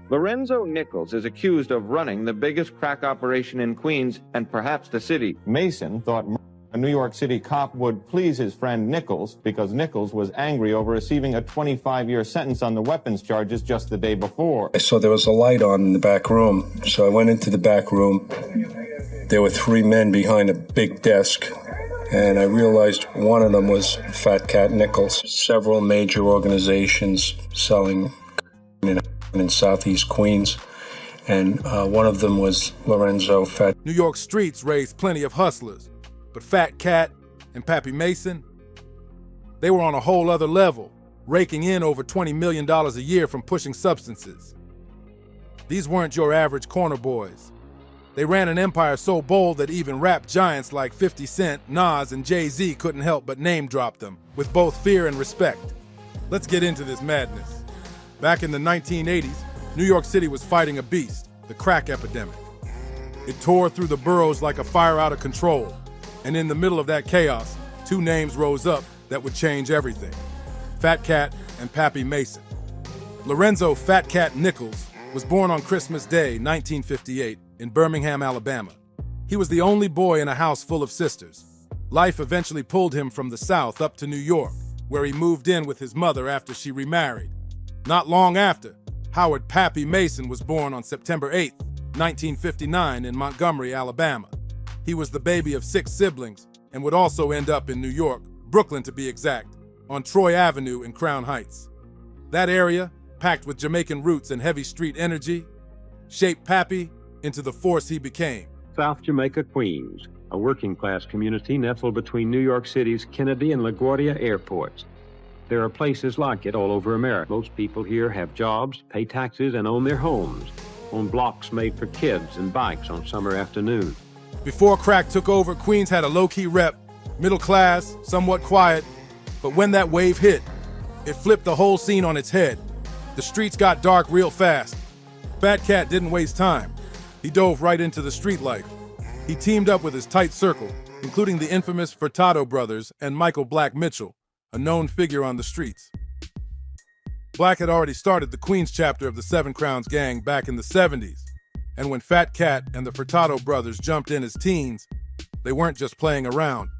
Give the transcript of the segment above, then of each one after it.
Lorenzo Nichols is accused of running the biggest crack operation in Queens and perhaps the city. Mason thought a New York City cop would please his friend Nichols because Nichols was angry over receiving a 25-year sentence on the weapons charges just the day before. I saw there was a light on in the back room, so I went into the back room. There were 3 men behind a big desk, and I realized one of them was Fat Cat Nichols. Several major organizations selling in Southeast Queens, and one of them was Lorenzo Fat. New York streets raised plenty of hustlers, but Fat Cat and Pappy Mason, they were on a whole other level, raking in over $20 million a year from pushing substances. These weren't your average corner boys. They ran an empire so bold that even rap giants like 50 Cent, Nas, and Jay-Z couldn't help but name drop them, with both fear and respect. Let's get into this madness. Back in the 1980s, New York City was fighting a beast, the crack epidemic. It tore through the boroughs like a fire out of control, and in the middle of that chaos, 2 names rose up that would change everything: Fat Cat and Pappy Mason. Lorenzo Fat Cat Nichols was born on Christmas Day, 1958, in Birmingham, Alabama. He was the only boy in a house full of sisters. Life eventually pulled him from the South up to New York, where he moved in with his mother after she remarried. Not long after, Howard Pappy Mason was born on September 8, 1959, in Montgomery, Alabama. He was the baby of 6 siblings and would also end up in New York, Brooklyn to be exact, on Troy Avenue in Crown Heights. That area, packed with Jamaican roots and heavy street energy, shaped Pappy into the force he became. South Jamaica, Queens, a working-class community nestled between New York City's Kennedy and LaGuardia airports. There are places like it all over America. Most people here have jobs, pay taxes, and own their homes, on blocks made for kids and bikes on summer afternoons. Before crack took over, Queens had a low-key rep, middle class, somewhat quiet, but when that wave hit, it flipped the whole scene on its head. The streets got dark real fast. Fat Cat didn't waste time. He dove right into the street life. He teamed up with his tight circle, including the infamous Furtado brothers and Michael Black Mitchell, a known figure on the streets. Black had already started the Queens chapter of the Seven Crowns gang back in the 70s, and when Fat Cat and the Furtado brothers jumped in as teens, they weren't just playing around.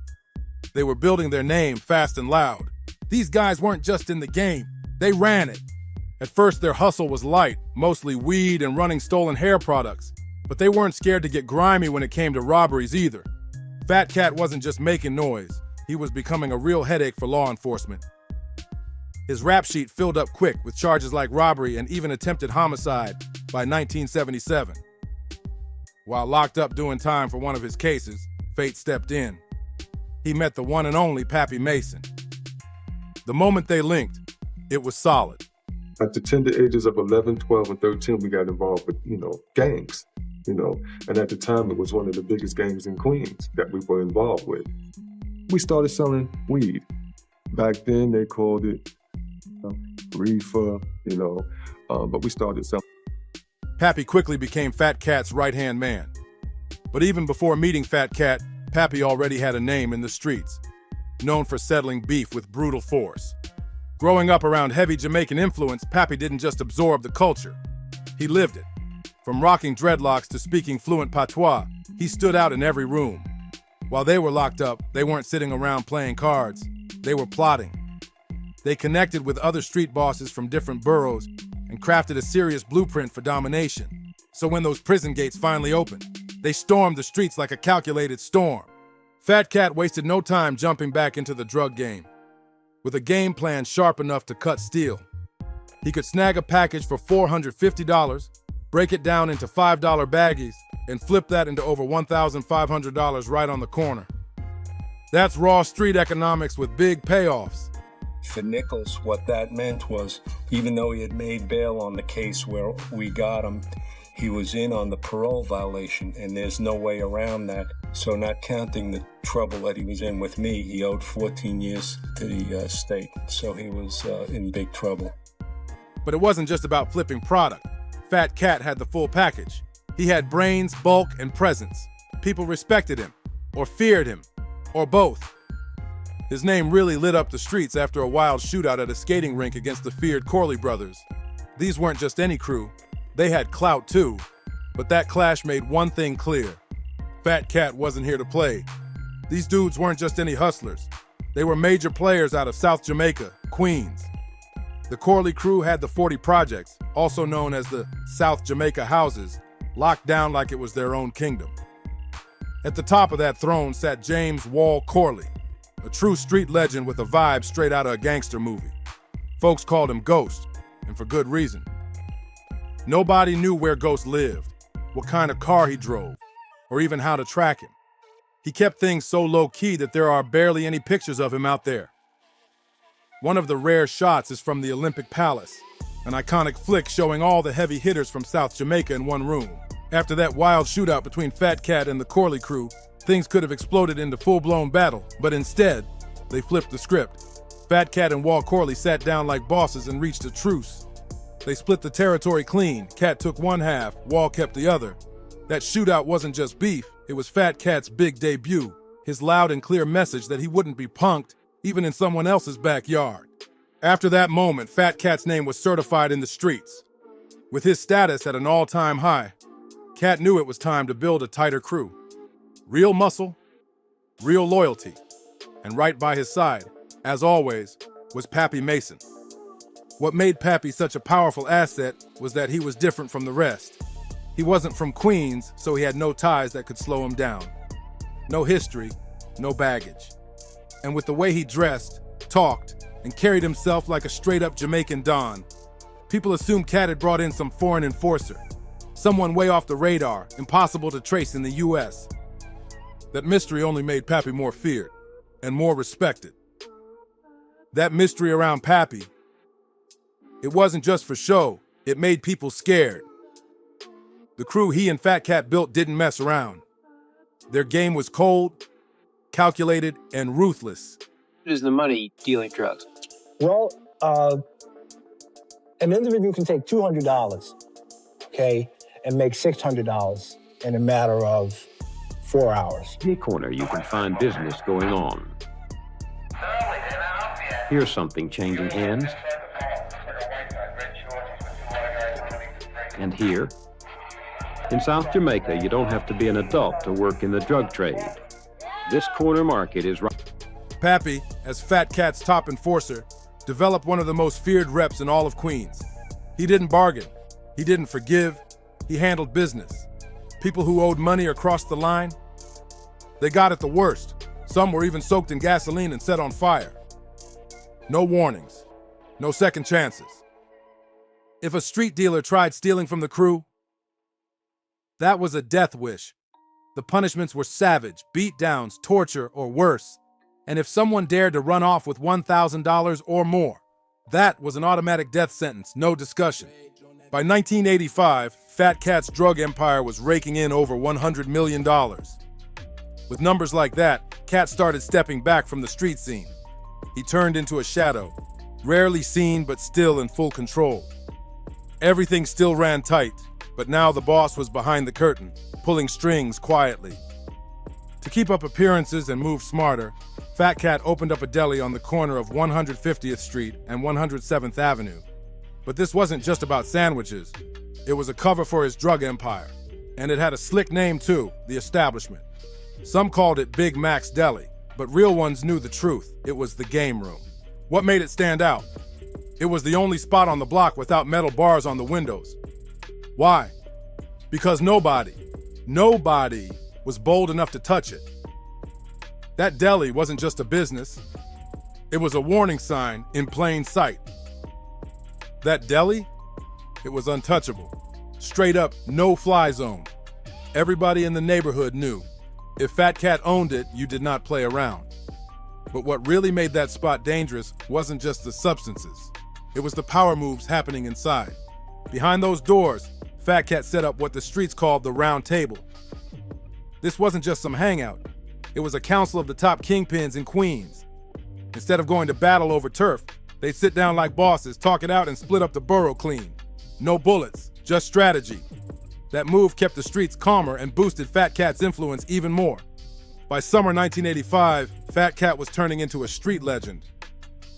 They were building their name fast and loud. These guys weren't just in the game, they ran it. At first, their hustle was light, mostly weed and running stolen hair products, but they weren't scared to get grimy when it came to robberies either. Fat Cat wasn't just making noise. He was becoming a real headache for law enforcement. His rap sheet filled up quick with charges like robbery and even attempted homicide by 1977. While locked up doing time for one of his cases, fate stepped in. He met the one and only Pappy Mason. The moment they linked, it was solid. At the tender ages of 11, 12, and 13, we got involved with, gangs, and at the time it was one of the biggest gangs in Queens that we were involved with. We started selling weed. Back then they called it reefer, but we started selling. Pappy quickly became Fat Cat's right-hand man. But even before meeting Fat Cat, Pappy already had a name in the streets, known for settling beef with brutal force. Growing up around heavy Jamaican influence, Pappy didn't just absorb the culture, he lived it. From rocking dreadlocks to speaking fluent patois, he stood out in every room. While they were locked up, they weren't sitting around playing cards, they were plotting. They connected with other street bosses from different boroughs and crafted a serious blueprint for domination. So when those prison gates finally opened, they stormed the streets like a calculated storm. Fat Cat wasted no time jumping back into the drug game. With a game plan sharp enough to cut steel, he could snag a package for $450, break it down into $5 baggies, and flip that into over $1,500 right on the corner. That's raw street economics with big payoffs. For Nichols, what that meant was, even though he had made bail on the case where we got him, he was in on the parole violation, and there's no way around that. So not counting the trouble that he was in with me, he owed 14 years to the state. So he was in big trouble. But it wasn't just about flipping product. Fat Cat had the full package. He had brains, bulk, and presence. People respected him, or feared him, or both. His name really lit up the streets after a wild shootout at a skating rink against the feared Corley brothers. These weren't just any crew. They had clout too, but that clash made one thing clear. Fat Cat wasn't here to play. These dudes weren't just any hustlers. They were major players out of South Jamaica, Queens. The Corley crew had the 40 projects, also known as the South Jamaica houses, locked down like it was their own kingdom. At the top of that throne sat James Wall Corley, a true street legend with a vibe straight out of a gangster movie. Folks called him Ghost, and for good reason. Nobody knew where Ghost lived, what kind of car he drove, or even how to track him. He kept things so low-key that there are barely any pictures of him out there. One of the rare shots is from the Olympic Palace, an iconic flick showing all the heavy hitters from South Jamaica in one room. After that wild shootout between Fat Cat and the Corley crew, things could have exploded into full-blown battle, but instead, they flipped the script. Fat Cat and Wall Corley sat down like bosses and reached a truce. They split the territory clean. Cat took one half, Wall kept the other. That shootout wasn't just beef, it was Fat Cat's big debut, his loud and clear message that he wouldn't be punked, even in someone else's backyard. After that moment, Fat Cat's name was certified in the streets. With his status at an all-time high, Cat knew it was time to build a tighter crew. Real muscle, real loyalty, and right by his side, as always, was Pappy Mason. What made Pappy such a powerful asset was that he was different from the rest. He wasn't from Queens, so he had no ties that could slow him down. No history, no baggage. And with the way he dressed, talked, and carried himself like a straight-up Jamaican Don, people assumed Cat had brought in some foreign enforcer, someone way off the radar, impossible to trace in the US. That mystery only made Pappy more feared and more respected. That mystery around Pappy, it wasn't just for show, it made people scared. The crew he and Fat Cat built didn't mess around. Their game was cold, calculated, and ruthless. What is the money dealing drugs? Well, an individual can take $200, okay, and make $600 in a matter of 4 hours. In any corner, you can find business going on. Here's something changing hands. And here, in South Jamaica, you don't have to be an adult to work in the drug trade. This corner market is right. Pappy, as Fat Cat's top enforcer, developed one of the most feared reps in all of Queens. He didn't bargain. He didn't forgive. He handled business. People who owed money or crossed the line, they got it the worst. Some were even soaked in gasoline and set on fire. No warnings. No second chances. If a street dealer tried stealing from the crew, that was a death wish. The punishments were savage, beatdowns, torture, or worse. And if someone dared to run off with $1,000 or more, that was an automatic death sentence, no discussion. By 1985, Fat Cat's drug empire was raking in over $100 million. With numbers like that, Cat started stepping back from the street scene. He turned into a shadow, rarely seen but still in full control. Everything still ran tight, but now the boss was behind the curtain, pulling strings quietly. To keep up appearances and move smarter, Fat Cat opened up a deli on the corner of 150th Street and 107th Avenue. But this wasn't just about sandwiches. It was a cover for his drug empire. And it had a slick name too, The Establishment. Some called it Big Mac's Deli, but real ones knew the truth. It was the game room. What made it stand out? It was the only spot on the block without metal bars on the windows. Why? Because nobody was bold enough to touch it. That deli wasn't just a business. It was a warning sign in plain sight. That deli, it was untouchable. Straight up, no-fly zone. Everybody in the neighborhood knew. If Fat Cat owned it, you did not play around. But what really made that spot dangerous wasn't just the substances. It was the power moves happening inside. Behind those doors, Fat Cat set up what the streets called the Round Table. This wasn't just some hangout. It was a council of the top kingpins in Queens. Instead of going to battle over turf, they'd sit down like bosses, talk it out, and split up the borough clean. No bullets, just strategy. That move kept the streets calmer and boosted Fat Cat's influence even more. By summer 1985, Fat Cat was turning into a street legend.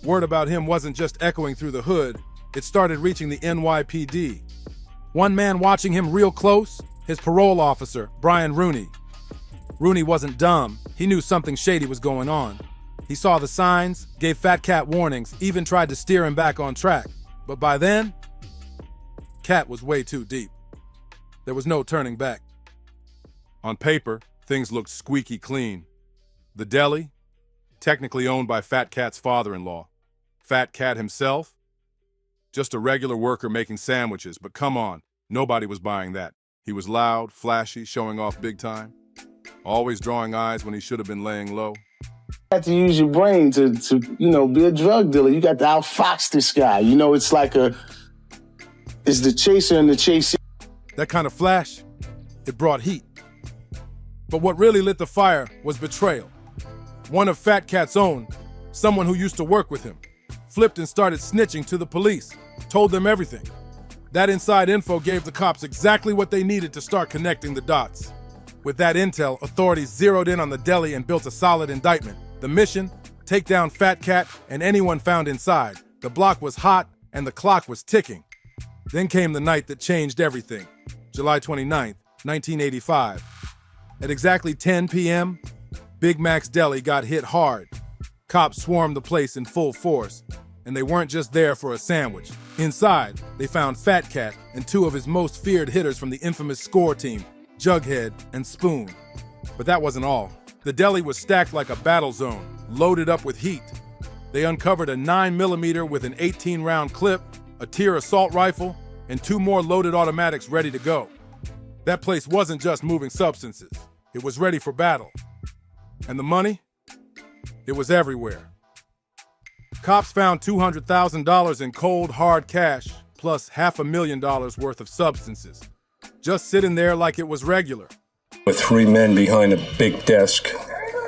Word about him wasn't just echoing through the hood, it started reaching the NYPD. One man watching him real close, his parole officer, Brian Rooney. Rooney wasn't dumb. He knew something shady was going on. He saw the signs, gave Fat Cat warnings, even tried to steer him back on track. But by then, Cat was way too deep. There was no turning back. On paper, things looked squeaky clean. The deli, technically owned by Fat Cat's father-in-law. Fat Cat himself, just a regular worker making sandwiches, but come on, nobody was buying that. He was loud, flashy, showing off big time, always drawing eyes when he should have been laying low. You have to use your brain to be a drug dealer. You got to outfox this guy. It's like it's the chaser and the chasee. That kind of flash, it brought heat. But what really lit the fire was betrayal. One of Fat Cat's own, someone who used to work with him, flipped and started snitching to the police, told them everything. That inside info gave the cops exactly what they needed to start connecting the dots. With that intel, authorities zeroed in on the deli and built a solid indictment. The mission, take down Fat Cat and anyone found inside. The block was hot and the clock was ticking. Then came the night that changed everything. July 29th, 1985. At exactly 10 p.m., Big Mac's Deli got hit hard. Cops swarmed the place in full force, and they weren't just there for a sandwich. Inside, they found Fat Cat and two of his most feared hitters from the infamous score team, Jughead and Spoon. But that wasn't all. The deli was stacked like a battle zone, loaded up with heat. They uncovered a 9mm with an 18-round clip, a Tier assault rifle, and 2 more loaded automatics ready to go. That place wasn't just moving substances. It was ready for battle. And the money? It was everywhere. Cops found $200,000 in cold, hard cash, plus $500,000 worth of substances, just sitting there like it was regular. With 3 men behind a big desk,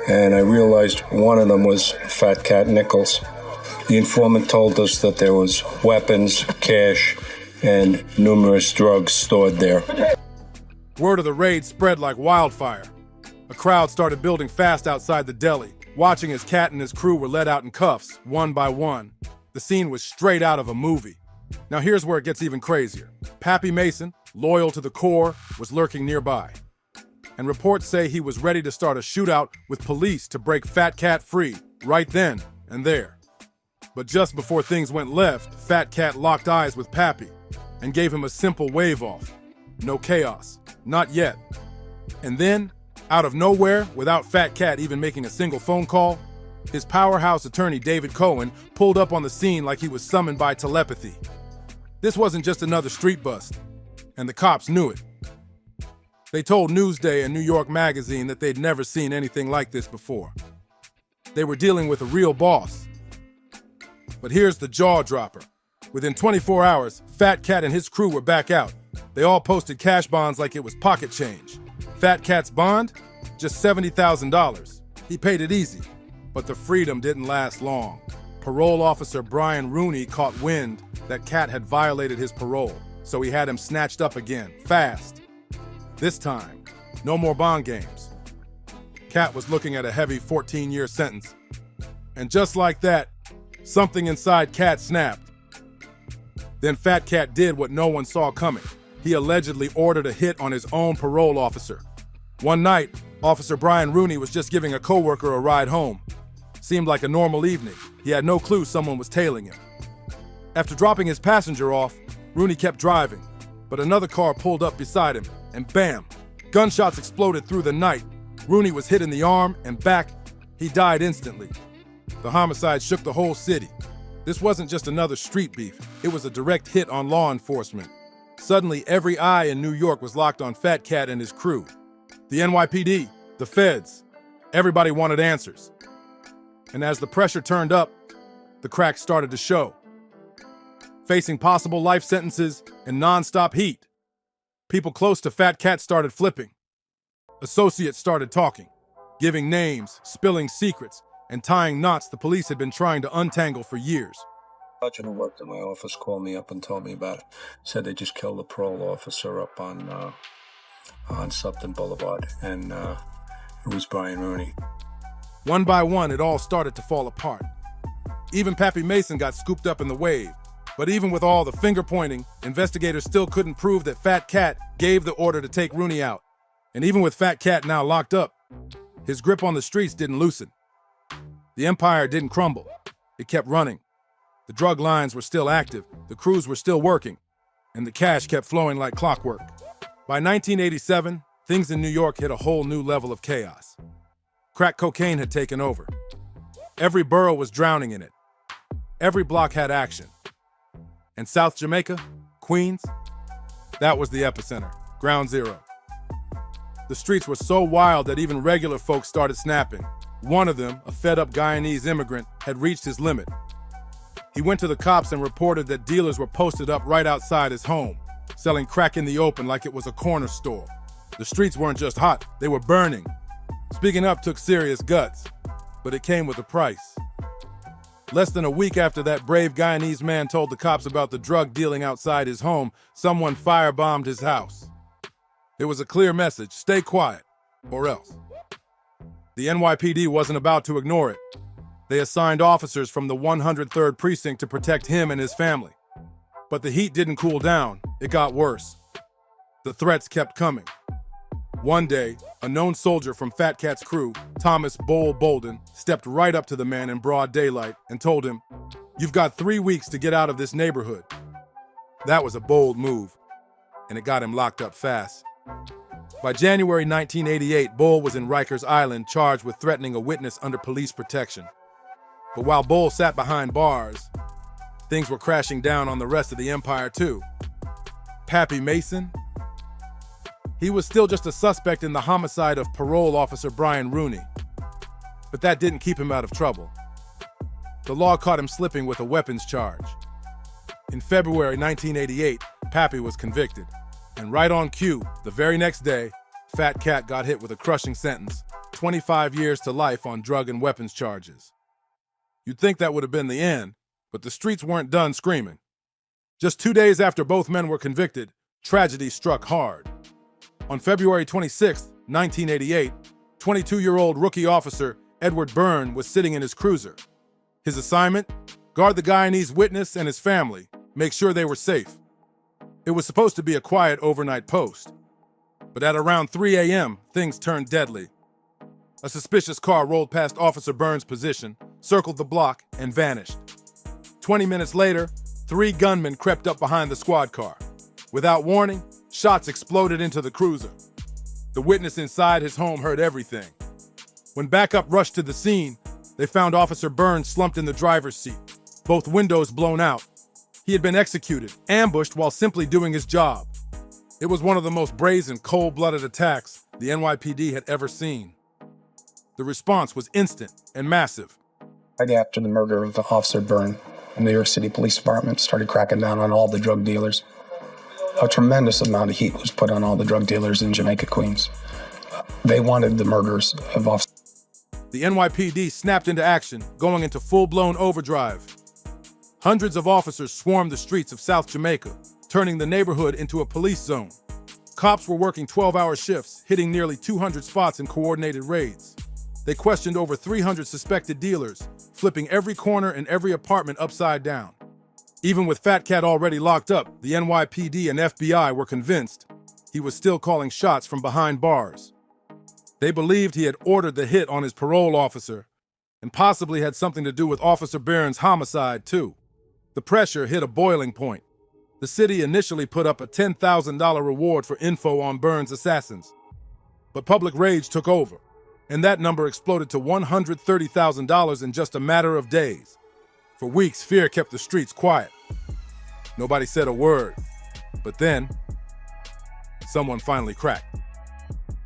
and I realized one of them was Fat Cat Nichols. The informant told us that there was weapons, cash, and numerous drugs stored there. Word of the raid spread like wildfire. A crowd started building fast outside the deli, watching as Cat and his crew were let out in cuffs, one by one. The scene was straight out of a movie. Now here's where it gets even crazier. Pappy Mason, loyal to the core, was lurking nearby. And reports say he was ready to start a shootout with police to break Fat Cat free, right then and there. But just before things went left, Fat Cat locked eyes with Pappy and gave him a simple wave off. No chaos. Not yet. And then, out of nowhere, without Fat Cat even making a single phone call, his powerhouse attorney David Cohen pulled up on the scene like he was summoned by telepathy. This wasn't just another street bust, and the cops knew it. They told Newsday and New York Magazine that they'd never seen anything like this before. They were dealing with a real boss. But here's the jaw dropper. Within 24 hours, Fat Cat and his crew were back out. They all posted cash bonds like it was pocket change. Fat Cat's bond? Just $70,000. He paid it easy. But the freedom didn't last long. Parole officer Brian Rooney caught wind that Cat had violated his parole, so he had him snatched up again, fast. This time, no more bond games. Cat was looking at a heavy 14-year sentence. And just like that, something inside Cat snapped. Then Fat Cat did what no one saw coming. He allegedly ordered a hit on his own parole officer. One night, Officer Brian Rooney was just giving a coworker a ride home. Seemed like a normal evening. He had no clue someone was tailing him. After dropping his passenger off, Rooney kept driving, but another car pulled up beside him, and bam! Gunshots exploded through the night. Rooney was hit in the arm and back. He died instantly. The homicide shook the whole city. This wasn't just another street beef. It was a direct hit on law enforcement. Suddenly, every eye in New York was locked on Fat Cat and his crew. The NYPD, the feds, everybody wanted answers. And as the pressure turned up, the cracks started to show. Facing possible life sentences and non-stop heat, people close to Fat Cat started flipping. Associates started talking, giving names, spilling secrets, and tying knots the police had been trying to untangle for years. The sergeant who worked in my office called me up and told me about it. Said they just killed a parole officer up on Supton Boulevard, and it was Brian Rooney. One by one, it all started to fall apart. Even Pappy Mason got scooped up in the wave, But even with all the finger pointing, investigators still couldn't prove that Fat Cat gave the order to take Rooney out. And even with Fat Cat now locked up, his grip on the streets didn't loosen. The empire didn't crumble. It kept running. The drug lines were still active, the crews were still working, and the cash kept flowing like clockwork. By 1987, things in New York hit a whole new level of chaos. Crack cocaine had taken over. Every borough was drowning in it. Every block had action. And South Jamaica, Queens, that was the epicenter, ground zero. The streets were so wild that even regular folks started snapping. One of them, a fed-up Guyanese immigrant, had reached his limit. He went to the cops and reported that dealers were posted up right outside his home, selling crack in the open like it was a corner store. The streets weren't just hot, they were burning. Speaking up took serious guts, but it came with a price. Less than a week after that brave Guyanese man told the cops about the drug dealing outside his home, someone firebombed his house. It was a clear message: stay quiet, or else. The NYPD wasn't about to ignore it. They assigned officers from the 103rd Precinct to protect him and his family. But the heat didn't cool down, it got worse. The threats kept coming. One day, a known soldier from Fat Cat's crew, Thomas Bull Bolden, stepped right up to the man in broad daylight and told him, "You've got 3 weeks to get out of this neighborhood." That was a bold move, and it got him locked up fast. By January 1988, Bull was in Rikers Island charged with threatening a witness under police protection. But while Bull sat behind bars, things were crashing down on the rest of the empire too. Pappy Mason? He was still just a suspect in the homicide of parole officer Brian Rooney. But that didn't keep him out of trouble. The law caught him slipping with a weapons charge. In February 1988, Pappy was convicted. And right on cue, the very next day, Fat Cat got hit with a crushing sentence, 25 years to life on drug and weapons charges. You'd think that would have been the end, but the streets weren't done screaming. Just 2 days after both men were convicted, tragedy struck hard. On February 26, 1988, 22-year-old rookie officer Edward Byrne was sitting in his cruiser. His assignment? Guard the Guyanese witness and his family, make sure they were safe. It was supposed to be a quiet overnight post. But at around 3 a.m., things turned deadly. A suspicious car rolled past Officer Byrne's position, circled the block, and vanished. 20 minutes later, 3 gunmen crept up behind the squad car. Without warning, shots exploded into the cruiser. The witness inside his home heard everything. When backup rushed to the scene, they found Officer Byrne slumped in the driver's seat, both windows blown out. He had been executed, ambushed while simply doing his job. It was one of the most brazen, cold-blooded attacks the NYPD had ever seen. The response was instant and massive. Right after the murder of Officer Byrne, the New York City Police Department started cracking down on all the drug dealers. A tremendous amount of heat was put on all the drug dealers in Jamaica, Queens. They wanted the murders of Officer. The NYPD snapped into action, going into full-blown overdrive. Hundreds of officers swarmed the streets of South Jamaica, turning the neighborhood into a police zone. Cops were working 12-hour shifts, hitting nearly 200 spots in coordinated raids. They questioned over 300 suspected dealers, flipping every corner and every apartment upside down. Even with Fat Cat already locked up, the NYPD and FBI were convinced he was still calling shots from behind bars. They believed he had ordered the hit on his parole officer and possibly had something to do with Officer Byrne's homicide, too. The pressure hit a boiling point. The city initially put up a $10,000 reward for info on Byrne's assassins. But public rage took over, and that number exploded to $130,000 in just a matter of days. For weeks, fear kept the streets quiet. Nobody said a word. But then, someone finally cracked.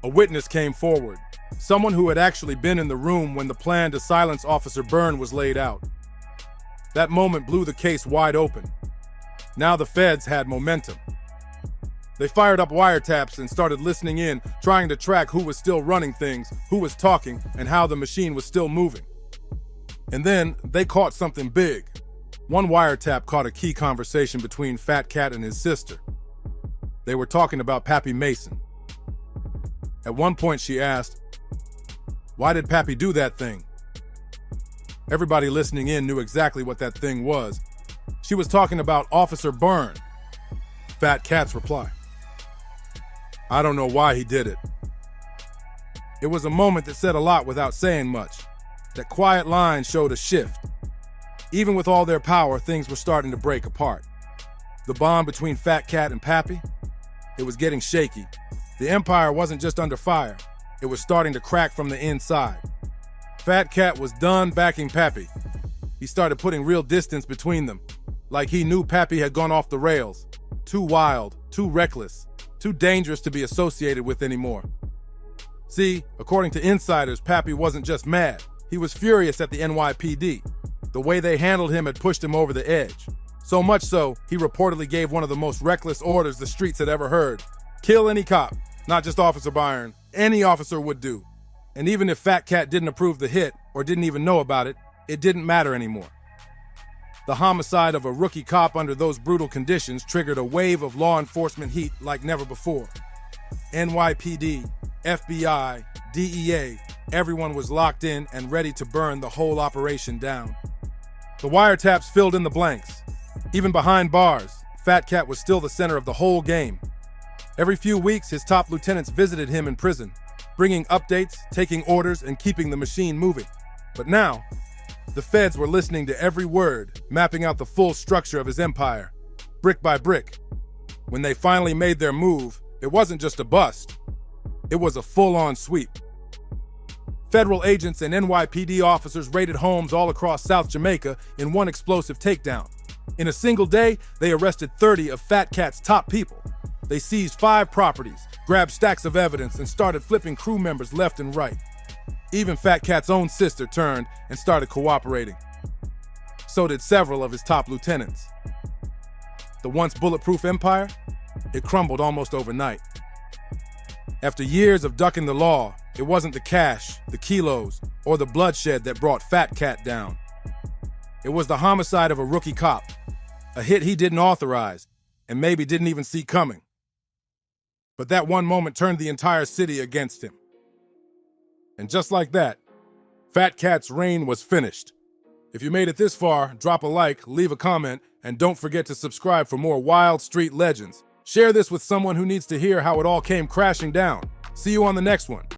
A witness came forward, someone who had actually been in the room when the plan to silence Officer Byrne was laid out. That moment blew the case wide open. Now the feds had momentum. They fired up wiretaps and started listening in, trying to track who was still running things, who was talking, and how the machine was still moving. And then they caught something big. One wiretap caught a key conversation between Fat Cat and his sister. They were talking about Pappy Mason. At one point she asked, "Why did Pappy do that thing?" Everybody listening in knew exactly what that thing was. She was talking about Officer Byrne. Fat Cat's reply: I don't know why he did it. It was a moment that said a lot without saying much. That quiet line showed a shift. Even with all their power, things were starting to break apart. The bond between Fat Cat and Pappy, it was getting shaky. The Empire wasn't just under fire, it was starting to crack from the inside. Fat Cat was done backing Pappy. He started putting real distance between them, like he knew Pappy had gone off the rails. Too wild, too reckless, too dangerous to be associated with anymore. See, according to insiders, Pappy wasn't just mad. He was furious at the NYPD. The way they handled him had pushed him over the edge. So much so, he reportedly gave one of the most reckless orders the streets had ever heard. Kill any cop, not just Officer Byrne. Any officer would do. And even if Fat Cat didn't approve the hit or didn't even know about it, it didn't matter anymore. The homicide of a rookie cop under those brutal conditions triggered a wave of law enforcement heat like never before. NYPD, FBI, DEA, everyone was locked in and ready to burn the whole operation down. The wiretaps filled in the blanks. Even behind bars, Fat Cat was still the center of the whole game. Every few weeks, his top lieutenants visited him in prison, bringing updates, taking orders, and keeping the machine moving. But now, the feds were listening to every word, mapping out the full structure of his empire, brick by brick. When they finally made their move, it wasn't just a bust. It was a full-on sweep. Federal agents and NYPD officers raided homes all across South Jamaica in one explosive takedown. In a single day, they arrested 30 of Fat Cat's top people. They seized 5 properties, grabbed stacks of evidence, and started flipping crew members left and right. Even Fat Cat's own sister turned and started cooperating. So did several of his top lieutenants. The once bulletproof empire, it crumbled almost overnight. After years of ducking the law, it wasn't the cash, the kilos, or the bloodshed that brought Fat Cat down. It was the homicide of a rookie cop, a hit he didn't authorize, and maybe didn't even see coming. But that one moment turned the entire city against him. And just like that, Fat Cat's reign was finished. If you made it this far, drop a like, leave a comment, and don't forget to subscribe for more wild street legends. Share this with someone who needs to hear how it all came crashing down. See you on the next one.